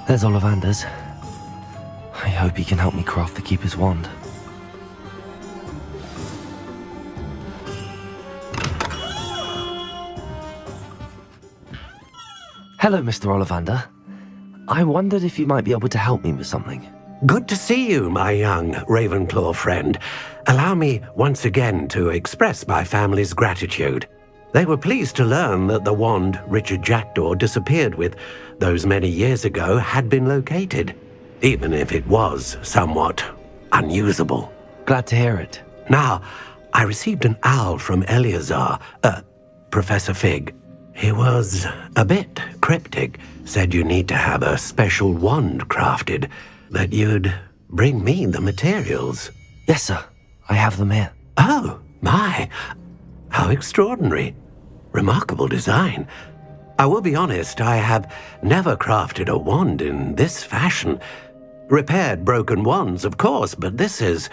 There's Ollivander's. I hope he can help me craft the Keeper's wand. Hello, Mr. Ollivander. I wondered if you might be able to help me with something. Good to see you, my young Ravenclaw friend. Allow me once again to express my family's gratitude. They were pleased to learn that the wand Richard Jackdaw disappeared with those many years ago had been located, even if it was somewhat unusable. Glad to hear it. Now, I received an owl from Eleazar, Professor Fig. He was a bit cryptic, said you need to have a special wand crafted, that you'd bring me the materials. Yes, sir. I have them here. Oh, my. How extraordinary. Remarkable design. I will be honest, I have never crafted a wand in this fashion. Repaired broken wands, of course, but this is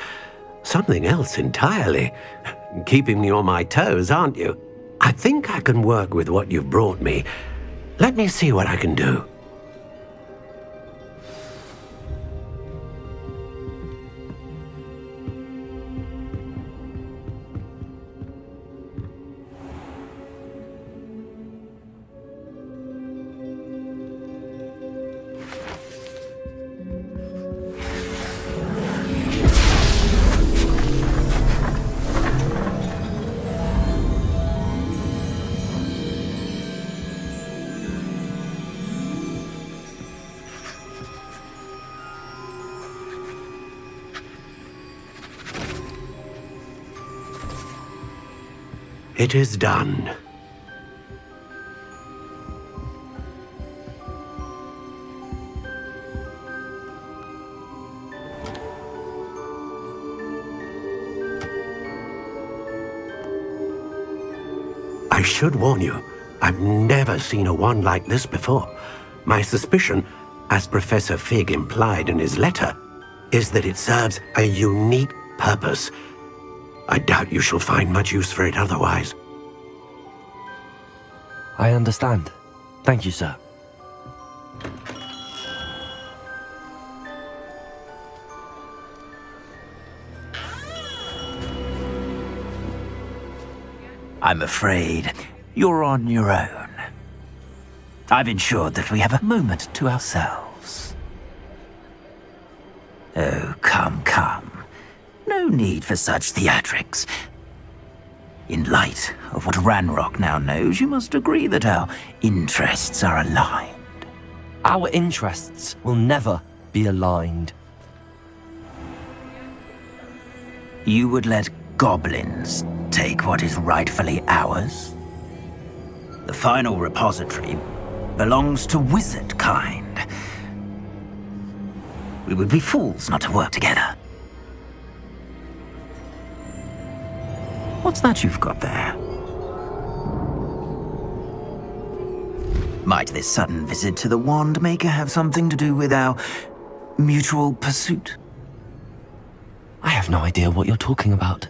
something else entirely. Keeping me on my toes, aren't you? I think I can work with what you've brought me. Let me see what I can do. It is done. I should warn you, I've never seen a wand like this before. My suspicion, as Professor Fig implied in his letter, is that it serves a unique purpose. I doubt you shall find much use for it otherwise. I understand. Thank you, sir. I'm afraid you're on your own. I've ensured that we have a moment to ourselves. Oh, come. No need for such theatrics. In light of what Ranrok now knows, you must agree that our interests are aligned. Our interests will never be aligned. You would let goblins take what is rightfully ours? The final repository belongs to wizard kind. We would be fools not to work together. What's that you've got there? Might this sudden visit to the Wand Maker have something to do with our mutual pursuit? I have no idea what you're talking about.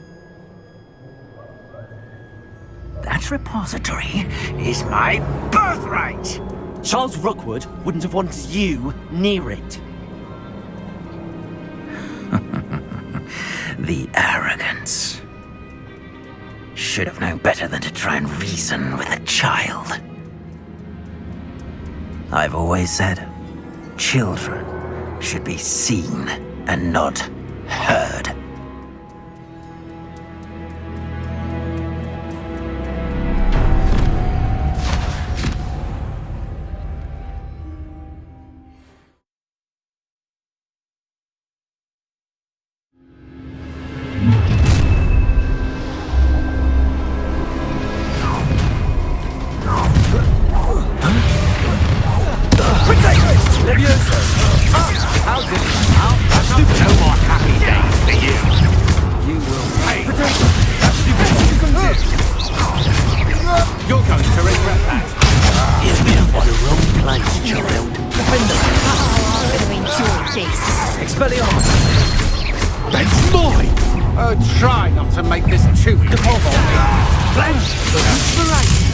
That repository is my birthright! Charles Rookwood wouldn't have wanted you near it. The arrogance. Should have known better than to try and reason with a child. I've always said, children should be seen and not heard.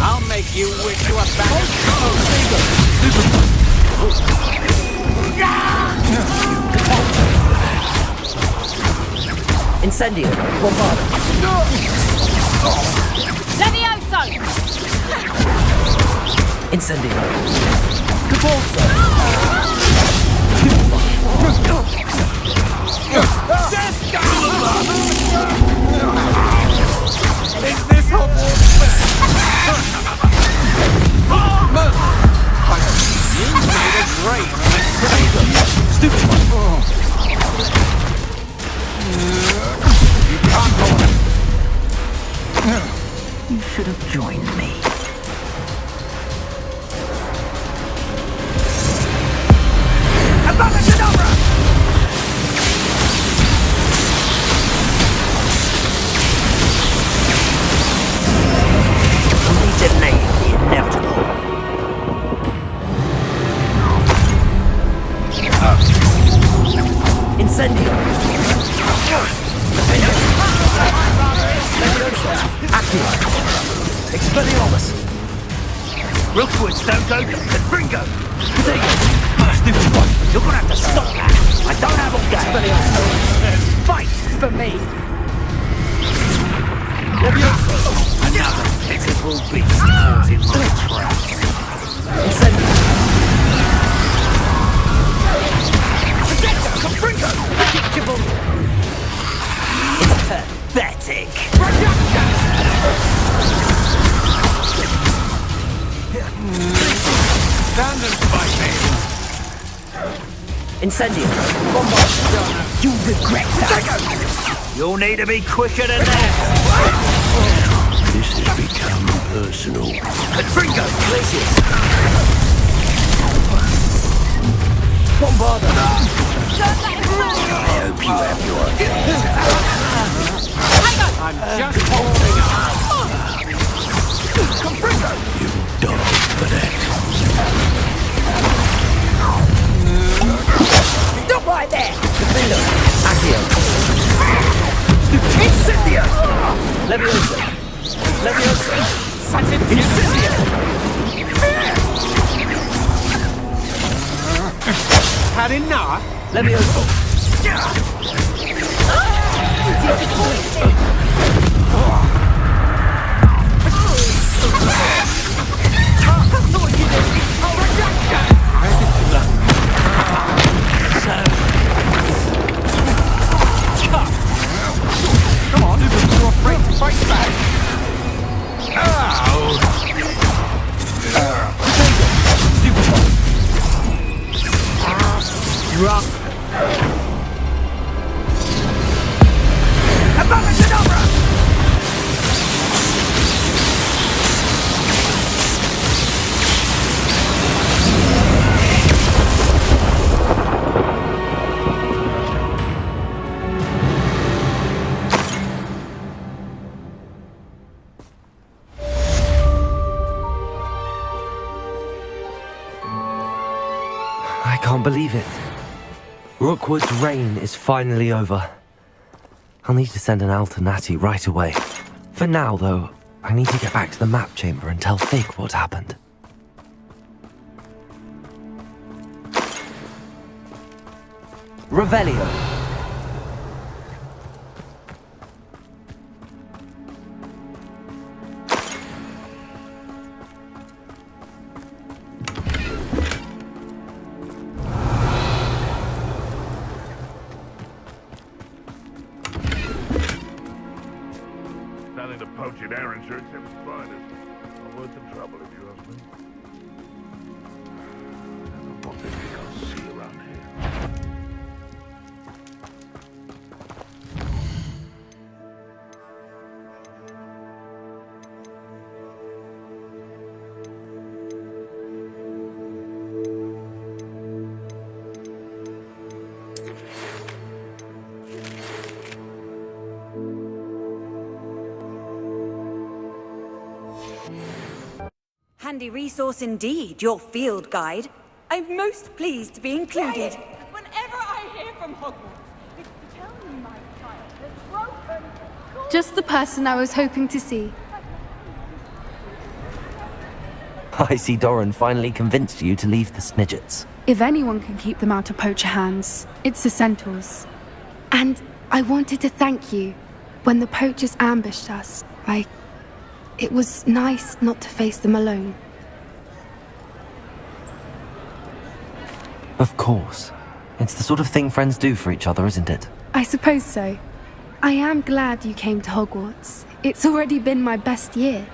I'll make you wish you were back. Incendio! Bombarda! Levioso! Incendio! Converse! Is this Hogwarts fair? You made a great Stupid one! You can't hold it. You should have joined me. Abracadabra! Detonate the inevitable. Incendio! Accio! Expelliarmus! Rookwood, don't go. Gringo. Potato! Stupid one! You're gonna have to stop that. I don't have all day. Fight for me. Another pitiful beast caught in my trap. Incendio! Gringo. Predictable. It's pathetic. Stand and fight me. Incendio! Bombarda! You regret that. You'll need to be quicker than that. This has become personal. Gringo, places. Bombarda! I hope you have your I'm just holding up. You dog for that. Stop right there. Accio! Incendio. Levioso! Levioso! Incendio. Had enough? Levioso! Come on, you're afraid to fight back. Stupid one! Rough! Abracadabra. I can't believe it. Rookwood's reign is finally over. I'll need to send an owl to Natty right away. For now, though, I need to get back to the map chamber and tell Fig what happened. Revelio! Nothing to poach in Aaronshire except spiders. Not worth the trouble if you ask me. What they think I'll see around here. Handy resource indeed, your field guide. I'm most pleased to be included. Whenever I hear from Hogwarts, it's to tell me my child has broken. Just the person I was hoping to see. Isidora finally convinced you to leave the Snidgets. If anyone can keep them out of poacher hands, it's the centaurs. And I wanted to thank you. When the poachers ambushed us, It was nice not to face them alone. Of course. It's the sort of thing friends do for each other, isn't it? I suppose so. I am glad you came to Hogwarts. It's already been my best year.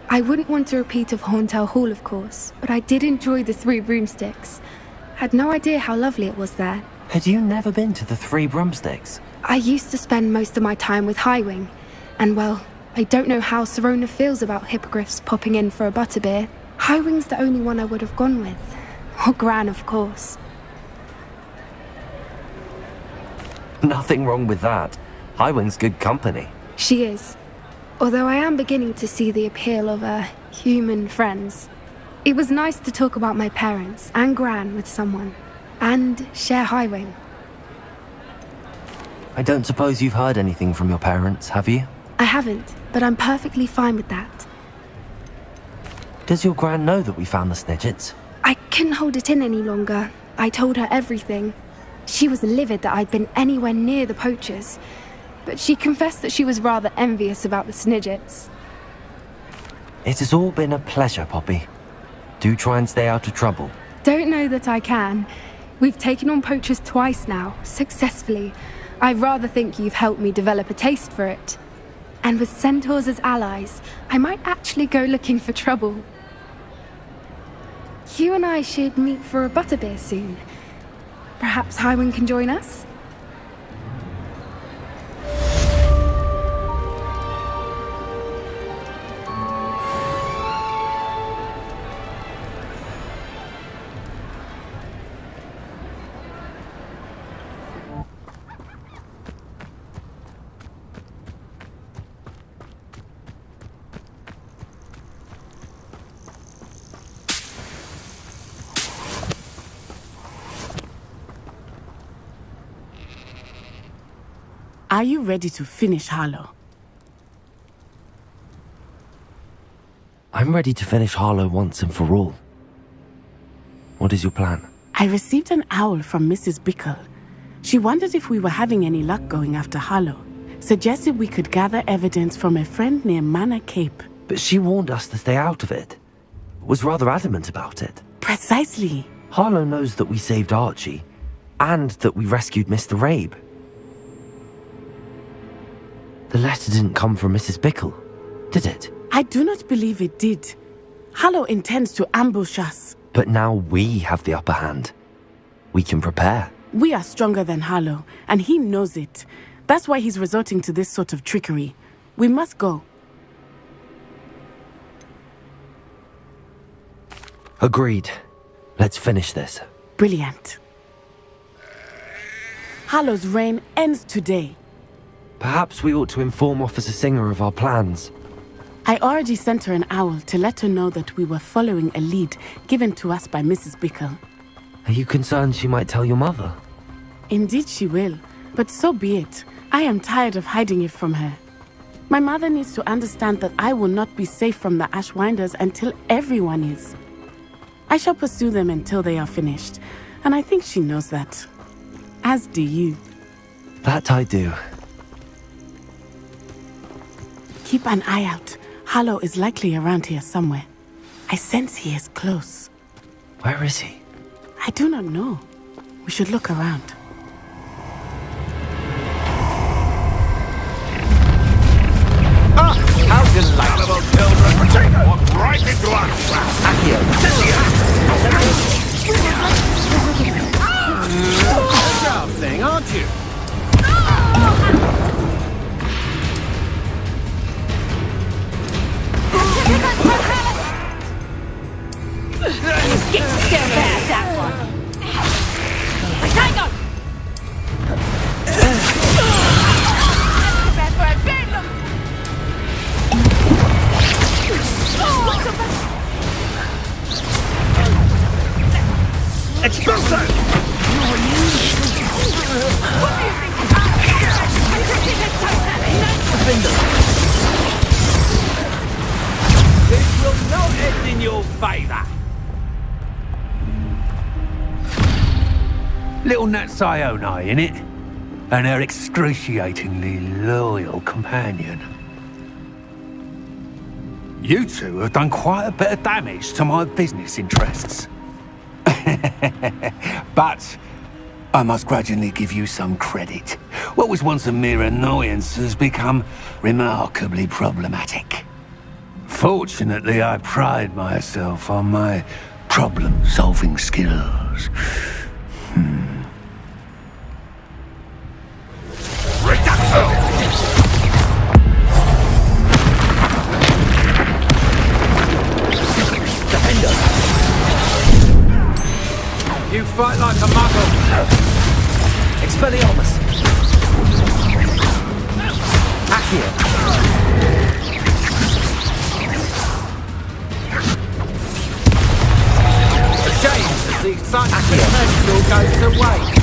I wouldn't want a repeat of Hauntel Hall, of course, but I did enjoy the Three Broomsticks. Had no idea how lovely it was there. Had you never been to the Three Broomsticks? I used to spend most of my time with Highwing, and well, I don't know how Serona feels about hippogriffs popping in for a butterbeer. Highwing's the only one I would have gone with. Or Gran, of course. Nothing wrong with that. Highwing's good company. She is. Although I am beginning to see the appeal of, human friends. It was nice to talk about my parents and Gran with someone. And share Highwing. I don't suppose you've heard anything from your parents, have you? I haven't, but I'm perfectly fine with that. Does your Gran know that we found the Snidgets? I couldn't hold it in any longer. I told her everything. She was livid that I'd been anywhere near the poachers, but she confessed that she was rather envious about the Snidgets. It has all been a pleasure, Poppy. Do try and stay out of trouble. Don't know that I can. We've taken on poachers twice now, successfully. I rather think you've helped me develop a taste for it. And with centaurs as allies, I might actually go looking for trouble. You and I should meet for a butterbeer soon. Perhaps Highwing can join us? Are you ready to finish Harlow? I'm ready to finish Harlow once and for all. What is your plan? I received an owl from Mrs. Bickle. She wondered if we were having any luck going after Harlow. Suggested we could gather evidence from a friend near Manor Cape. But she warned us to stay out of it. Was rather adamant about it. Precisely. Harlow knows that we saved Archie, and that we rescued Mr. Rabe. The letter didn't come from Mrs. Bickle, did it? I do not believe it did. Harlow intends to ambush us. But now we have the upper hand. We can prepare. We are stronger than Harlow, and he knows it. That's why he's resorting to this sort of trickery. We must go. Agreed. Let's finish this. Brilliant. Harlow's reign ends today. Perhaps we ought to inform Officer Singer of our plans. I already sent her an owl to let her know that we were following a lead given to us by Mrs. Bickle. Are you concerned she might tell your mother? Indeed she will, but so be it. I am tired of hiding it from her. My mother needs to understand that I will not be safe from the Ashwinders until everyone is. I shall pursue them until they are finished, and I think she knows that. As do you. That I do. Keep an eye out. Harlow is likely around here somewhere. I sense he is close. Where is he? I do not know. We should look around. Ah! How delightful, children! Walk right into our Good job thing, aren't you? Get so bad, that one! Hang on! That's where I've been! Expulso! What do you think? This will not end in your favor. Little Nat Sione, innit? and her excruciatingly loyal companion. You two have done quite a bit of damage to my business interests. But I must grudgingly give you some credit. What was once a mere annoyance has become remarkably problematic. Fortunately, I pride myself on my problem-solving skills. You fight like a muggle. Expelliarmus. Accio. A shame to see such potential go to waste.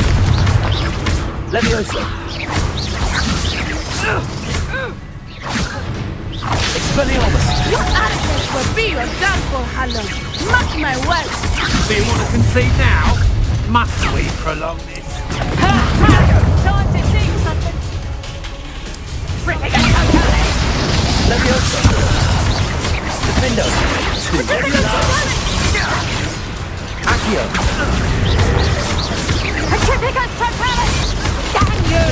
Leviosa. Expelliarmus. Your arrogance will be your downfall, Harlow. Mark my words. Do you want to concede now? Must we prolong this? Time to think something. Leviosa. Defendo. Accio. Petrificus Totalis! Dang you!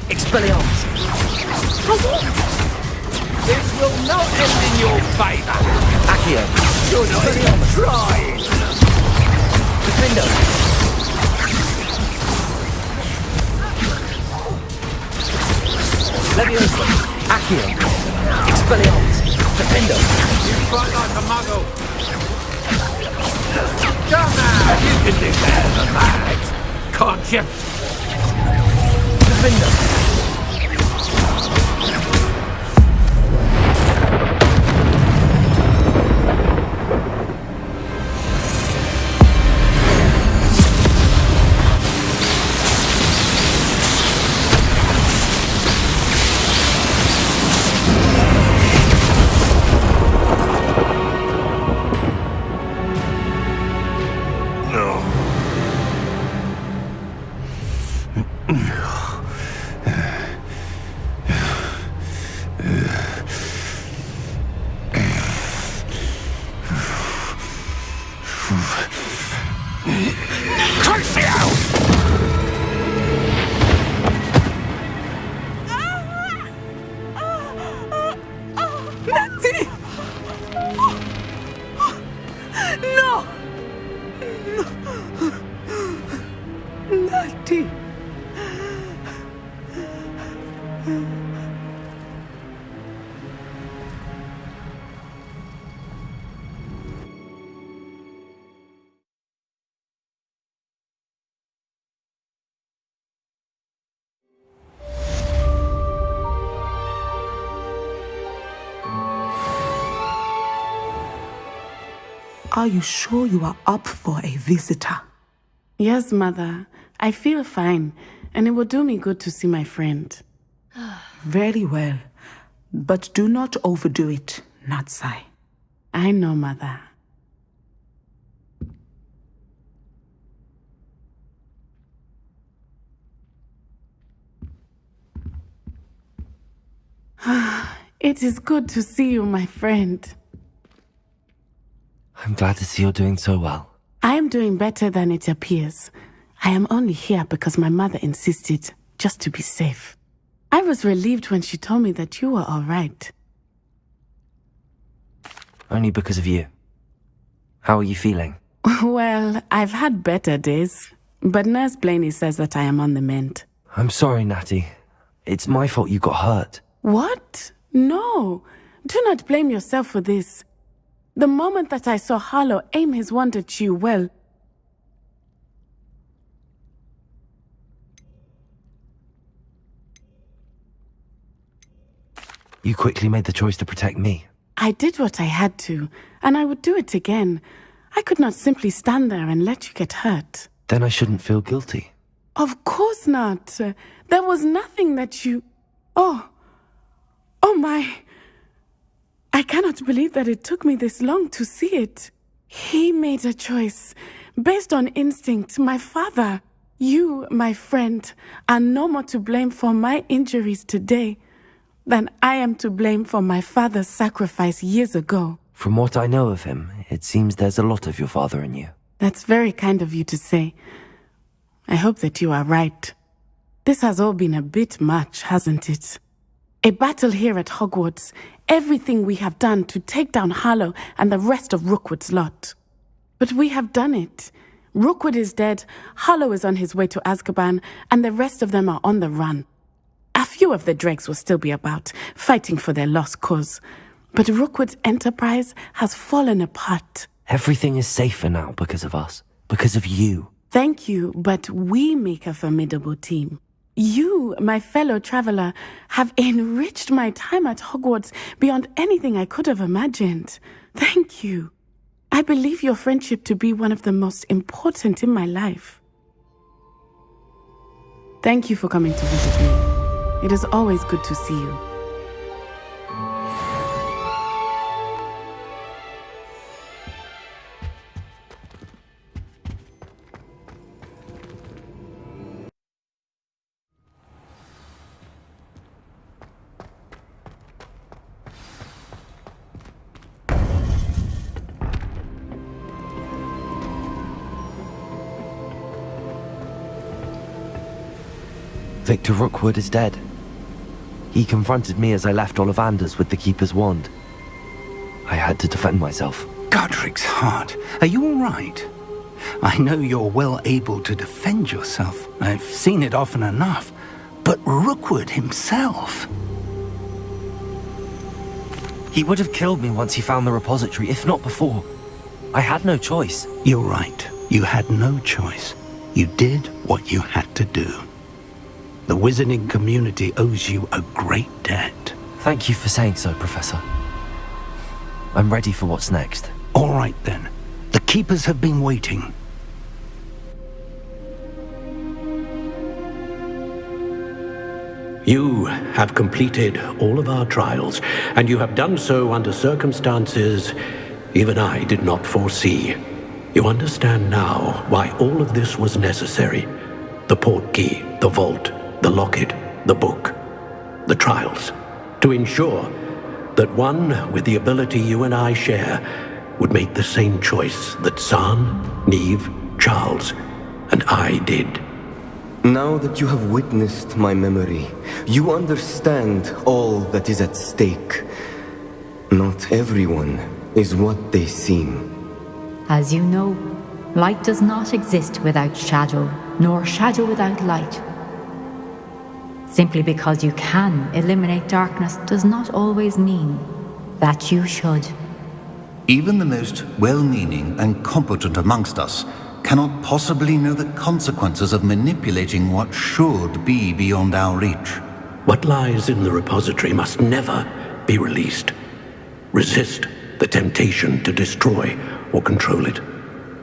Expelliarmus. This will not end in your favour. Accio. You're not even trying. Defendo. Leviosa. Accio. Expelliarmus. Defendo. You fight like a muggle. Come now, you can do better than that. Can't you? Defendo. Natty! No! Natty! Are you sure you are up for a visitor? Yes, Mother. I feel fine, and it will do me good to see my friend. Very well. But do not overdo it, Natsai. I know, Mother. It is good to see you, my friend. I'm glad to see you're doing so well. I am doing better than it appears. I am only here because my mother insisted, just to be safe. I was relieved when she told me that you were all right. Only because of you. How are you feeling? Well, I've had better days, but Nurse Blaney says that I am on the mend. I'm sorry, Natty. It's my fault you got hurt. What? No. Do not blame yourself for this. The moment that I saw Harlow aim his wand at you, well... You quickly made the choice to protect me. I did what I had to, and I would do it again. I could not simply stand there and let you get hurt. Then I shouldn't feel guilty. Of course not. There was nothing that you... Oh my... I cannot believe that it took me this long to see it. He made a choice, based on instinct, my father. You, my friend, are no more to blame for my injuries today than I am to blame for my father's sacrifice years ago. From what I know of him, it seems there's a lot of your father in you. That's very kind of you to say. I hope that you are right. This has all been a bit much, hasn't it? A battle here at Hogwarts, everything we have done to take down Harlow and the rest of Rookwood's lot. But we have done it. Rookwood is dead, Harlow is on his way to Azkaban, and the rest of them are on the run. A few of the dregs will still be about, fighting for their lost cause. But Rookwood's enterprise has fallen apart. Everything is safer now because of us. Because of you. Thank you, but we make a formidable team. You, my fellow traveler, have enriched my time at Hogwarts beyond anything I could have imagined. Thank you. I believe your friendship to be one of the most important in my life. Thank you for coming to visit me. It is always good to see you. Victor Rookwood is dead. He confronted me as I left Ollivander's with the Keeper's wand. I had to defend myself. Godric's heart. Are you all right? I know you're well able to defend yourself. I've seen it often enough. But Rookwood himself... He would have killed me once he found the repository, if not before. I had no choice. You're right. You had no choice. You did what you had to do. The wizarding community owes you a great debt. Thank you for saying so, Professor. I'm ready for what's next. All right, then. The Keepers have been waiting. You have completed all of our trials, and you have done so under circumstances even I did not foresee. You understand now why all of this was necessary. The portkey, the vault, the locket, the book, the trials, to ensure that one with the ability you and I share would make the same choice that San, Neve, Charles, and I did. Now that you have witnessed my memory, you understand all that is at stake. Not everyone is what they seem. As you know, light does not exist without shadow, nor shadow without light. Simply because you can eliminate darkness does not always mean that you should. Even the most well-meaning and competent amongst us cannot possibly know the consequences of manipulating what should be beyond our reach. What lies in the repository must never be released. Resist the temptation to destroy or control it.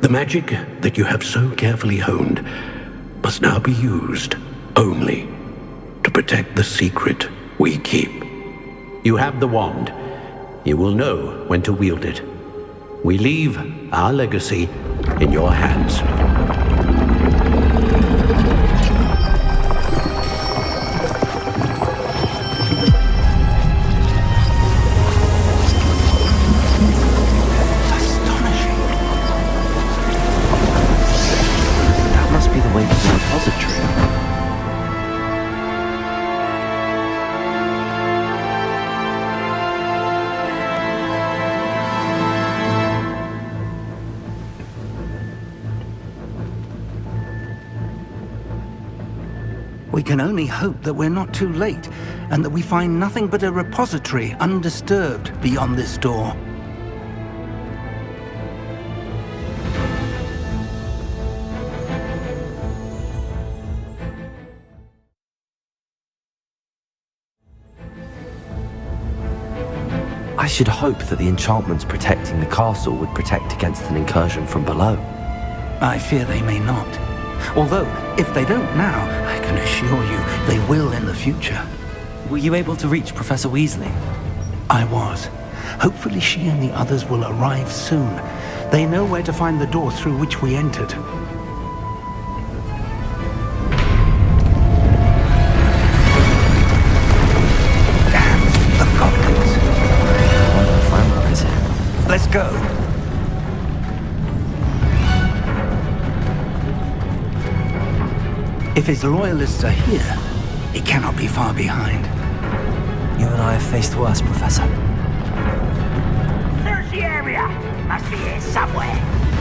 The magic that you have so carefully honed must now be used only to protect the secret we keep. You have the wand. You will know when to wield it. We leave our legacy in your hands. That must be the way to the repository. We can only hope that we're not too late, and that we find nothing but a repository undisturbed beyond this door. I should hope that the enchantments protecting the castle would protect against an incursion from below. I fear they may not. Although, if they don't now, I can assure you they will in the future. Were you able to reach Professor Weasley? I was. Hopefully she and the others will arrive soon. They know where to find the door through which we entered. If his loyalists are here, he cannot be far behind. You and I have faced worse, Professor. Search the area! Must be here somewhere.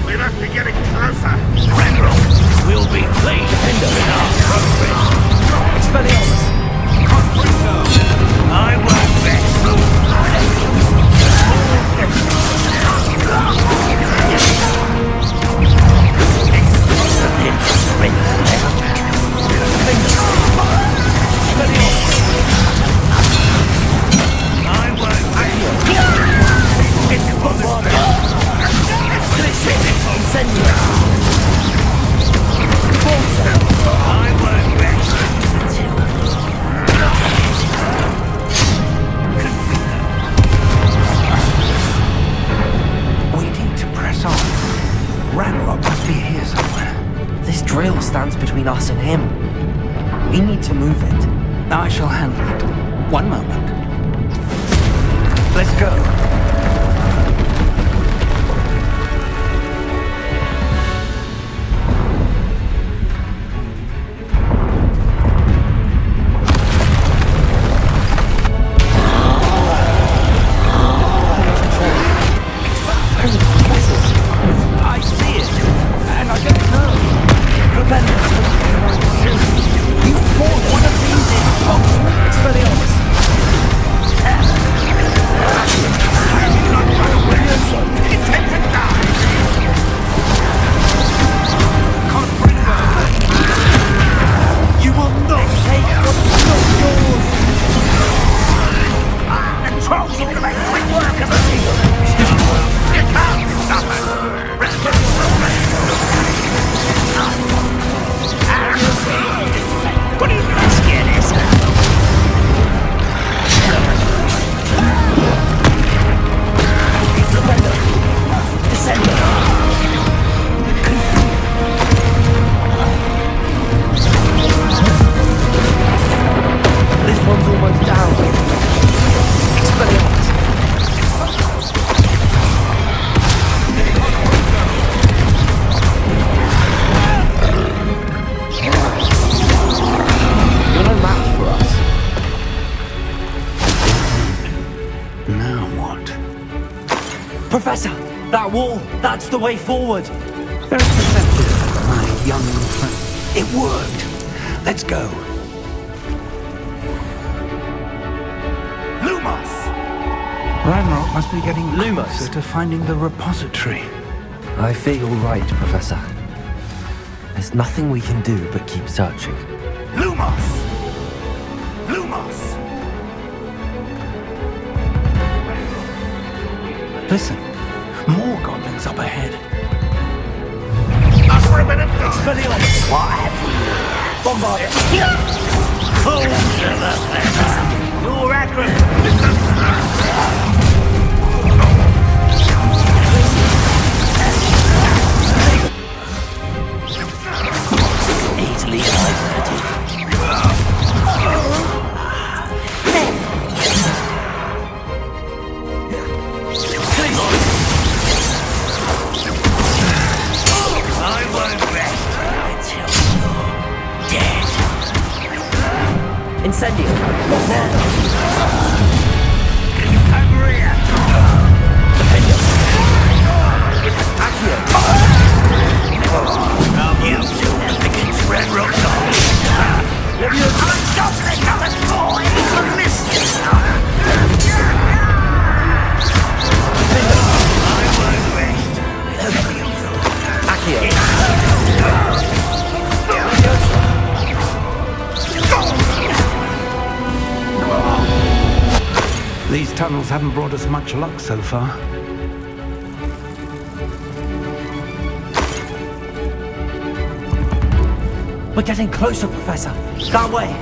We must be getting closer. Ranrok will be played defender in our progress. Expelliarmus! I won't bet. Drill stands between us and him. We need to move it. I shall handle it. One moment. Let's go. I see it, and I don't know. You fought one of these in Hogsmeade. Expelliarmus. You will not take what's not yours. The trolls are gonna make quick work of us. You can't stop us. What are you scared of? This one's almost down. Expelliarmus. You're no match for us. Now what? Professor, that wall, that's the way forward. Very perceptive, my young friend. It worked. Let's go. Lumos! Ranrok must be getting Lumos. closer to finding the repository. I fear you're right, Professor. There's nothing we can do but keep searching. Lumos! Lumos! Listen, more goblins up ahead. Up for a minute, Expelliarmus! what have we? Bombard! Fools to the letter! Your accurate! Easily diverted. I won't rest until you're dead. Incendio! Agria! You two against Ranrok. Unstoppable another toy! It's a mission! I won't rest. Accio! These tunnels haven't brought us much luck so far. We're getting closer, Professor. That way.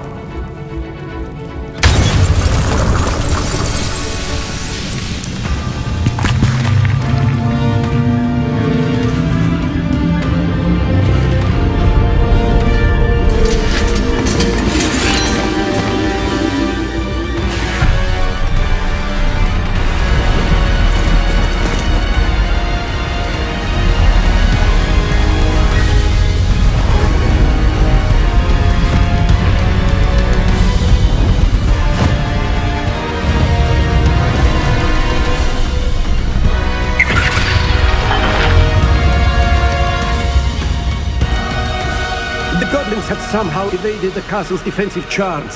had somehow evaded the castle's defensive charms.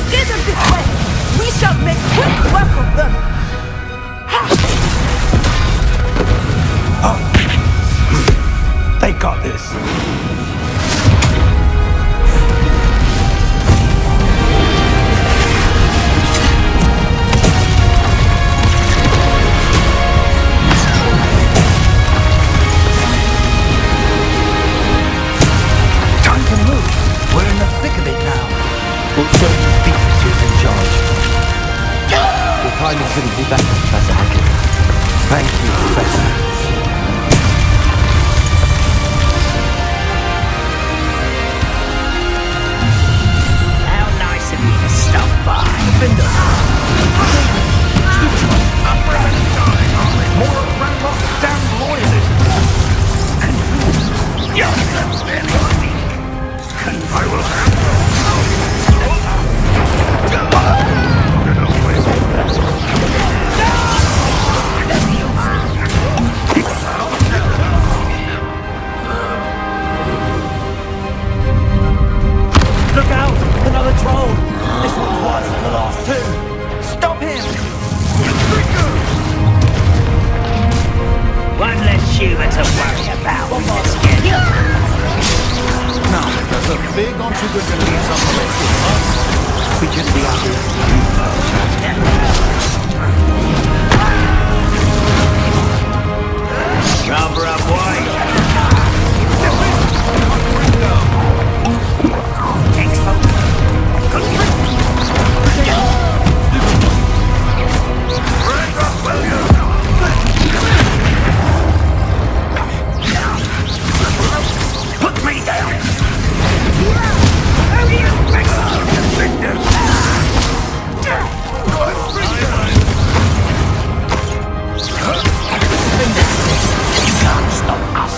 Steer them this way! We shall make quick work of them! They got this. Time to move. We're in the thick of it now. We'll show these beasts who's in charge. Your timing couldn't be better, Professor Hackett. Thank you, Professor. Stop by. Gryffindor. More Ranrok damn loyalists! And that's very weak. I will Look out! Another troll! This one's worse than the last two! Stop him! One less human to worry about in this game. Now, there's a big opportunities on the way to us. We can be out Cover up wide. Thanks, folks. Put me down! You can't stop us.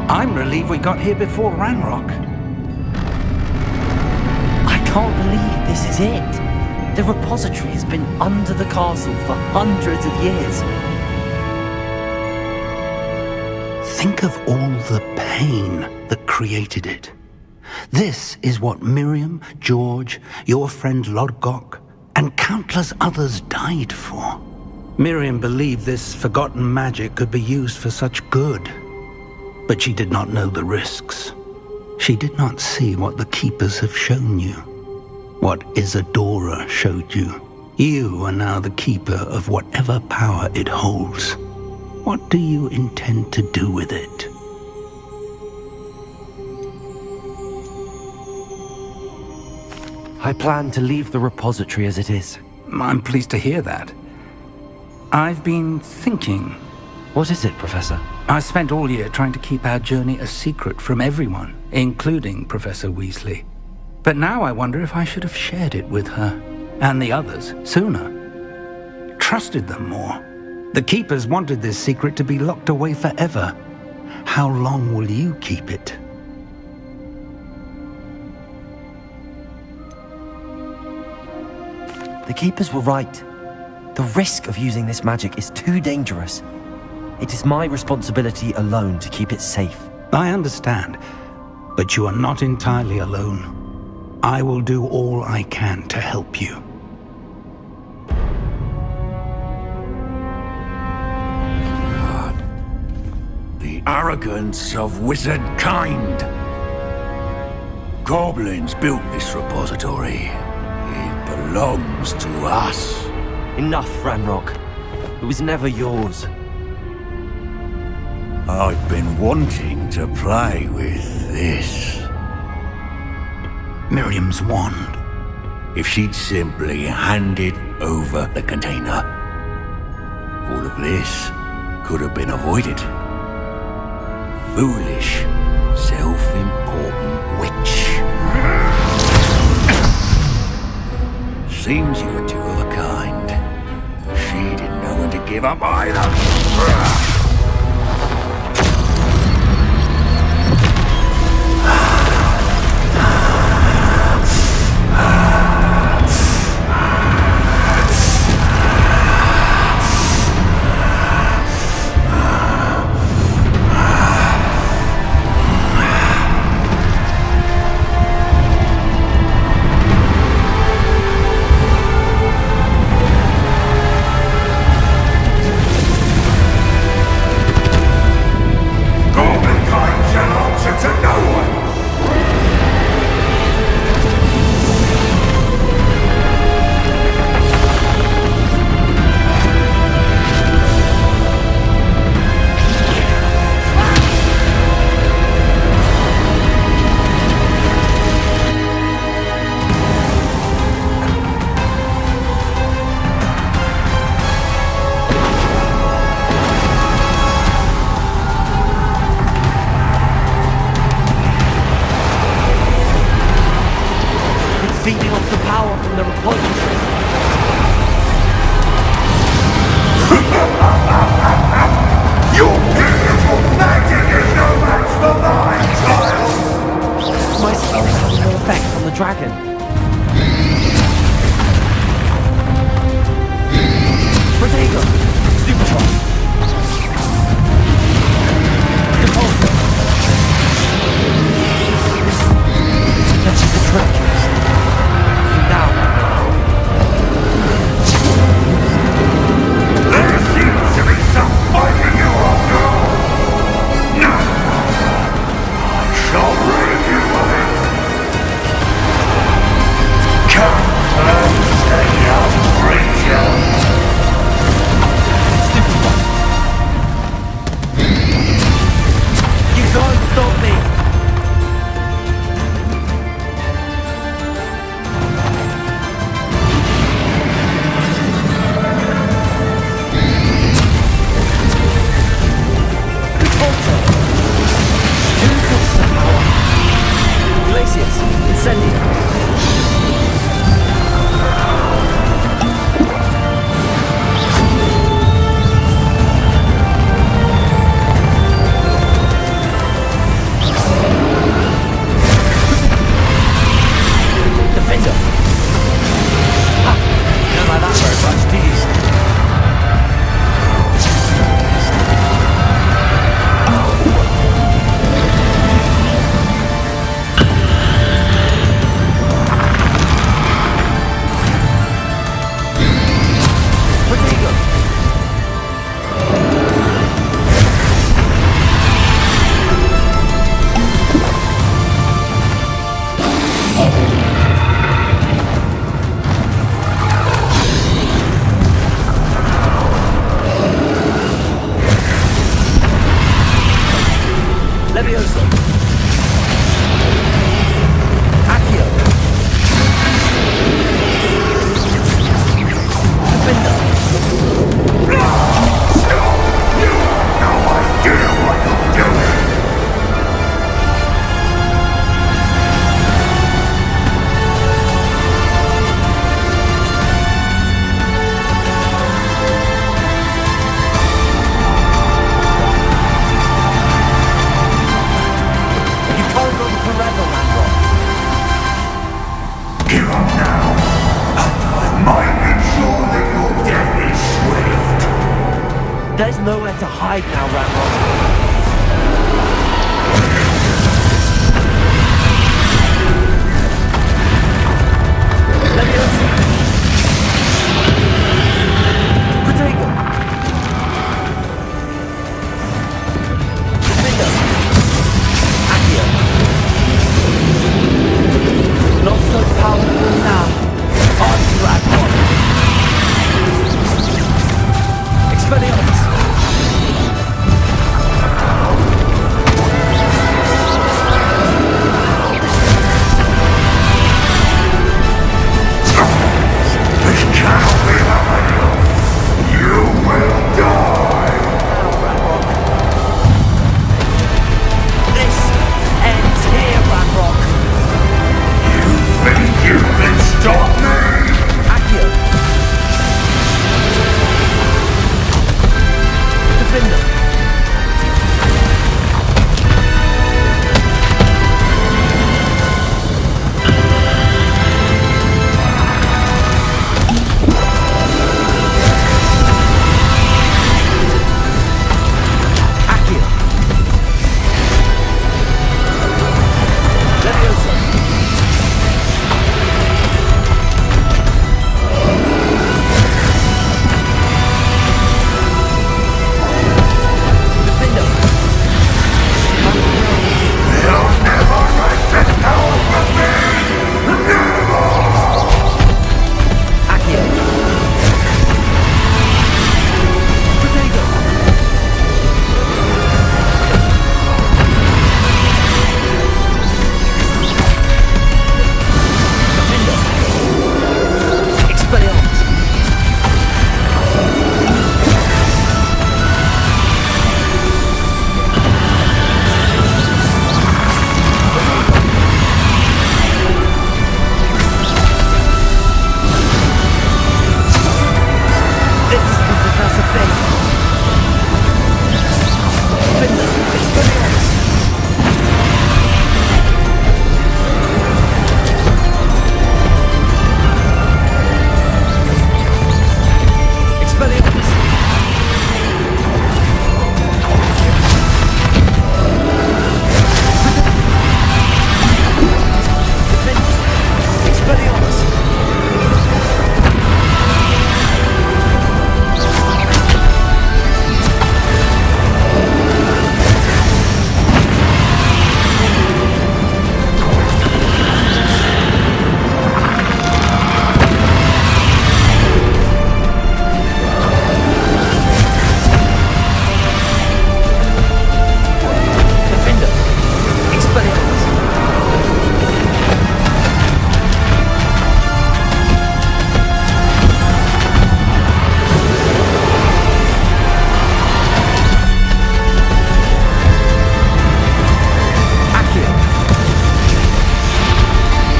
I'm relieved we got here before Ranrok. I can't believe this is it. The repository has been under the castle for hundreds of years. Think of all the pain that created it. This is what Miriam, George, your friend Lodgok, and countless others died for. Miriam believed this forgotten magic could be used for such good, but she did not know the risks. She did not see what the Keepers have shown you, what Isidora showed you. You are now the Keeper of whatever power it holds. What do you intend to do with it? I plan to leave the repository as it is. I'm pleased to hear that. I've been thinking. What is it, Professor? I spent all year trying to keep our journey a secret from everyone, including Professor Weasley. But now I wonder if I should have shared it with her, and the others, sooner. Trusted them more. The Keepers wanted this secret to be locked away forever. How long will you keep it? The Keepers were right. The risk of using this magic is too dangerous. It is my responsibility alone to keep it safe. I understand, but you are not entirely alone. I will do all I can to help you. The arrogance of wizard kind. Goblins built this repository. It belongs to us. Enough, Ranrok. It was never yours. I've been wanting to play with this. Miriam's wand. If she'd simply handed over the container, all of this could have been avoided. Foolish, self-important witch. Seems you were two of a kind. She didn't know when to give up either. Feeding off the power from the repository. Your beautiful magic is no match for mine, child! My spells have no effect on the dragon. Protego! Stupefy! Repulsor! Catches the trick. There seems to be some fighting you all know. No. I shall rid you of it. There's nowhere to hide now, Ranrok. Not so powerful now. On Ranrok. Expelliarmus. This cannot be happening. You will die. This ends here, Ranrok. Think you can stop me? Accio. Defender. Accio.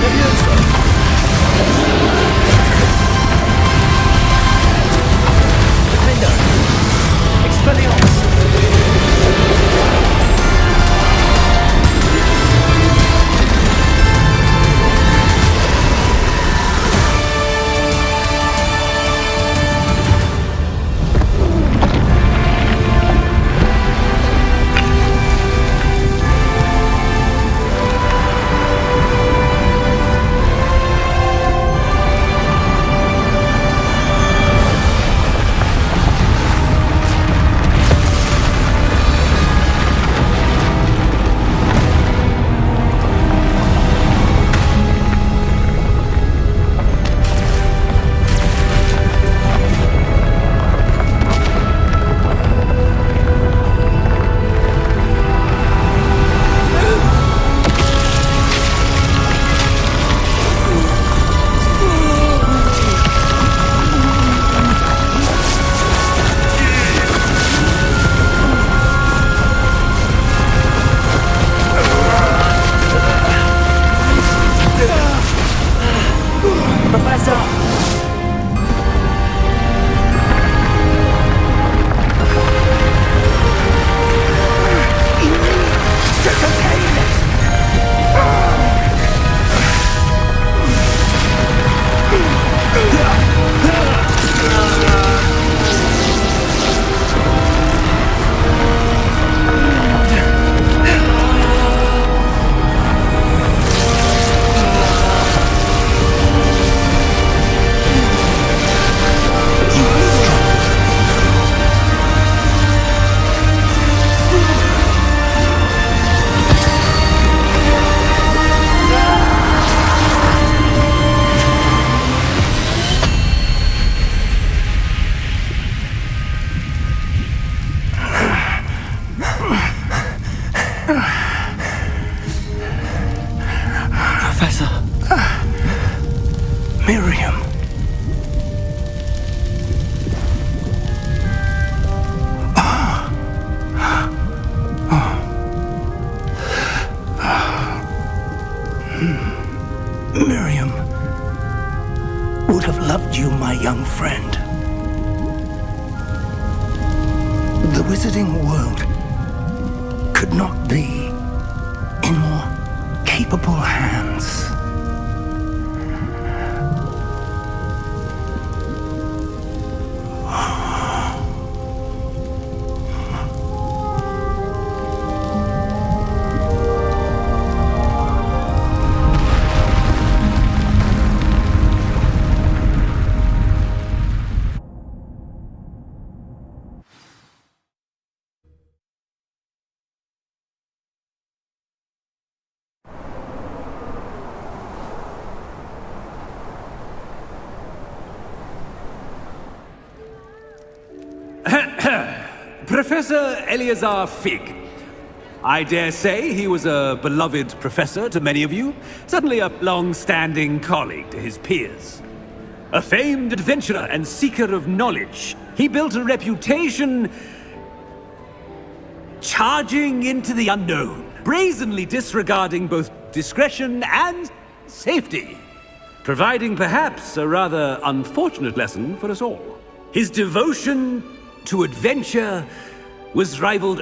Leviosa. loved you, my young friend. The wizarding world could not be in more capable hands. Professor Eleazar Fig. I dare say he was a beloved professor to many of you, certainly a long-standing colleague to his peers. A famed adventurer and seeker of knowledge, he built a reputation charging into the unknown, brazenly disregarding both discretion and safety, providing perhaps a rather unfortunate lesson for us all. His devotion to adventure was rivaled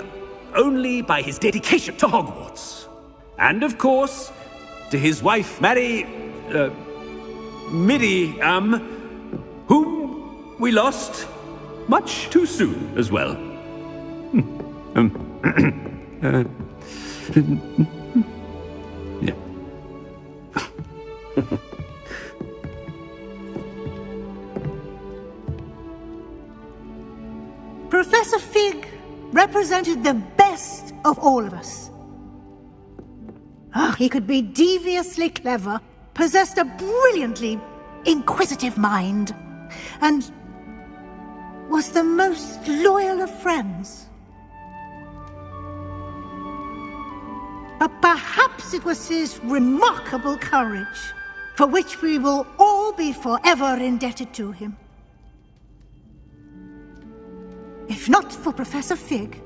only by his dedication to Hogwarts. And of course, to his wife, Middy, whom we lost much too soon as well. Yeah. Professor Fig represented the best of all of us. He could be deviously clever, possessed a brilliantly inquisitive mind, and was the most loyal of friends. But perhaps it was his remarkable courage, for which we will all be forever indebted to him. If not for Professor Fig,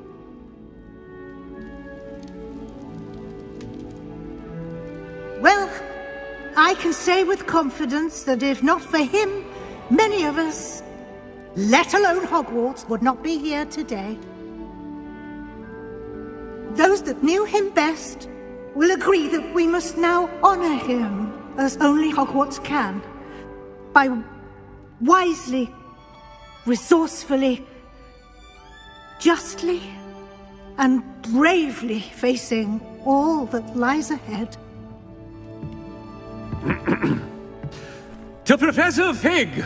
well, I can say with confidence that if not for him, many of us, let alone Hogwarts, would not be here today. Those that knew him best will agree that we must now honor him as only Hogwarts can, by wisely, resourcefully, justly and bravely facing all that lies ahead. To Professor Fig!